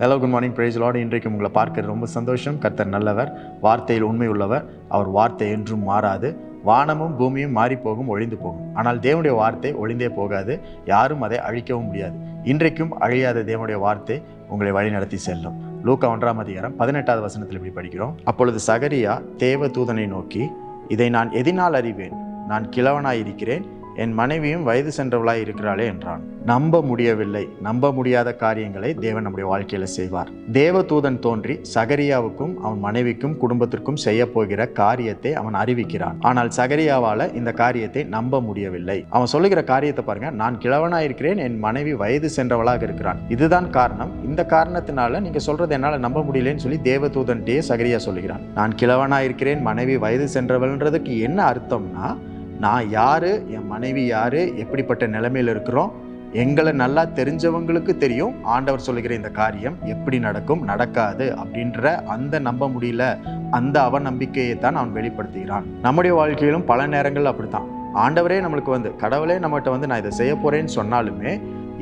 Hello, good morning, praise Lord. இன்றைக்கு உங்களை பார்க்க ரொம்ப சந்தோஷம். கர்த்தர் நல்லவர், வார்த்தையில் உண்மை உள்ளவர். அவர் வார்த்தை என்றும் மாறாது. வானமும் பூமியும் மாறி போகும், ஒழிந்து போகும். ஆனால் தேவனுடைய வார்த்தை ஒழிந்தே போகாது. யாரும் அதை அழிக்கவும் முடியாது. இன்றைக்கும் அழியாத தேவனுடைய வார்த்தை உங்களை வழி நடத்தி செல்லும். லூக்கா 1:18 வசனத்தில் இப்படி படிக்கிறோம். அப்பொழுது சகரியா தேவ தூதனை நோக்கி, இதை நான் எதினால் அறிவேன்? நான் கிழவனாயிருக்கிறேன், என் மனைவியும் வயது சென்றவளாய் இருக்கிறாளே என்றான். நம்ப முடியவில்லை. நம்ப முடியாத காரியங்களை தேவன் நம்முடைய வாழ்க்கையில செய்வார். தேவதூதன் தோன்றி சகரியாவுக்கும் அவன் மனைவிக்கும் குடும்பத்திற்கும் செய்ய போகிற காரியத்தை அவன் அறிவிக்கிறான். ஆனால் சகரியாவால இந்த காரியத்தை நம்ப முடியவில்லை. அவன் சொல்லுகிற காரியத்தை பாருங்க. நான் கிழவனாயிருக்கிறேன், என் மனைவி வயது சென்றவளாக இருக்கிறான். இதுதான் காரணம். இந்த காரணத்தினால நீங்க சொல்றது என்னால நம்ப முடியலன்னு சொல்லி தேவதூதன்ட்டே சகரியா சொல்லுகிறான். நான் கிழவனாயிருக்கிறேன், மனைவி வயது சென்றவள்ன்றதுக்கு என்ன அர்த்தம்னா, நான் யாரு, என் மனைவி யாரு, எப்படிப்பட்ட நிலைமையில் இருக்கிறோம், எங்களை நல்லா தெரிஞ்சவங்களுக்கு தெரியும் ஆண்டவர் சொல்லுகிற இந்த காரியம் எப்படி நடக்கும் நடக்காது அப்படின்ற அந்த நம்ப முடியல அந்த அவநம்பிக்கையை தான் அவன் வெளிப்படுத்துகிறான். நம்முடைய வாழ்க்கையிலும் பல நேரங்கள் அப்படித்தான். ஆண்டவரே நம்மளுக்கு கடவுளே நம்மகிட்ட நான் இதை செய்ய போறேன்னு சொன்னாலுமே,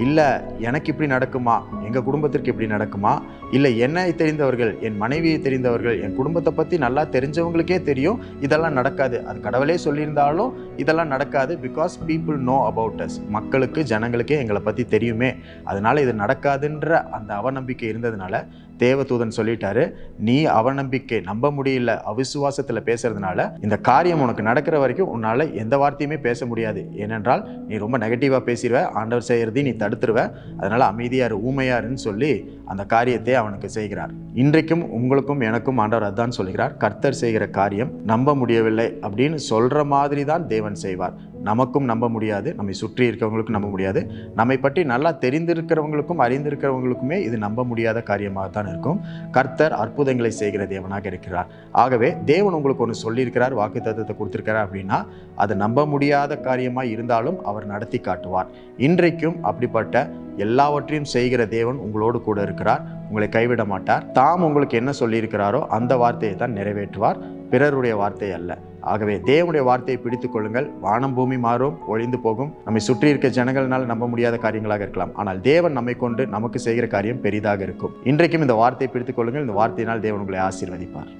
இல்லை எனக்கு இப்படி நடக்குமா, எங்கள் குடும்பத்திற்கு இப்படி நடக்குமா, இல்லை என்னை தெரிந்தவர்கள், என் மனைவியை தெரிந்தவர்கள், என் குடும்பத்தை பற்றி நல்லா தெரிஞ்சவங்களுக்கே தெரியும் இதெல்லாம் நடக்காது. அது கடவுளே சொல்லியிருந்தாலும் இதெல்லாம் நடக்காது. Because people know about us. மக்களுக்கு, ஜனங்களுக்கே எங்களை பற்றி தெரியுமே, அதனால இது நடக்காதுன்ற அந்த அவநம்பிக்கை இருந்ததுனால தேவதூதன் சொல்லிட்டாரு, நீ அவநம்பிக்கை, நம்ப முடியல, அவிசுவாசத்தில் பேசுறதுனால இந்த காரியம் உனக்கு நடக்கிற வரைக்கும் உன்னால் எந்த வார்த்தையுமே பேச முடியாது. ஏனென்றால் நீ ரொம்ப நெகட்டிவாக பேசிடுவ, ஆண்டவர் செய்கிறதையும் நீ தடுத்துருவ, அதனால அமைதியாரு, ஊமையாருன்னு சொல்லி அந்த காரியத்தை அவனுக்கு செய்கிறார். இன்றைக்கும் உங்களுக்கும் எனக்கும் ஆண்டவர் அதான் சொல்கிறார். கர்த்தர் செய்கிற காரியம் நம்ப முடியவில்லை அப்படின்னு சொல்ற மாதிரி தான் தேவன் செய்வார். நமக்கும் நம்ப முடியாது, நம்மை சுற்றி இருக்கிறவங்களுக்கும் நம்ப முடியாது, நம்மை பற்றி நல்லா தெரிந்திருக்கிறவங்களுக்கும் அறிந்திருக்கிறவங்களுக்குமே இது நம்ப முடியாத காரியமாக தான் இருக்கும். கர்த்தர் அற்புதங்களை செய்கிற தேவனாக இருக்கிறார். ஆகவே தேவன் உங்களுக்கு ஒன்று சொல்லியிருக்கிறார், வாக்குத்தத்தத்தை கொடுத்திருக்கிறார் அப்படின்னா அது நம்ப முடியாத காரியமாக இருந்தாலும் அவர் நடத்தி காட்டுவார். இன்றைக்கும் அப்படிப்பட்ட எல்லாவற்றையும் செய்கிற தேவன் உங்களோடு கூட இருக்கிறார். உங்களை கைவிட மாட்டார். தாம் உங்களுக்கு என்ன சொல்லியிருக்கிறாரோ அந்த வார்த்தையை தான் நிறைவேற்றுவார், பிறருடைய வார்த்தை அல்ல. ஆகவே தேவனுடைய வார்த்தையை பிடித்துக் கொள்ளுங்கள். வானம் பூமி மாறும், ஒழிந்து போகும். நம்மை சுற்றி இருக்க ஜனங்களால் நம்ப முடியாத காரியங்களாக இருக்கலாம், ஆனால் தேவன் நம்மை கொண்டு நமக்கு செய்கிற காரியம் பெரிதாக இருக்கும். இன்றைக்கும் இந்த வார்த்தையை பிடித்துக் கொள்ளுங்கள். இந்த வார்த்தையினால் தேவன் உங்களை ஆசீர்வதிப்பார்.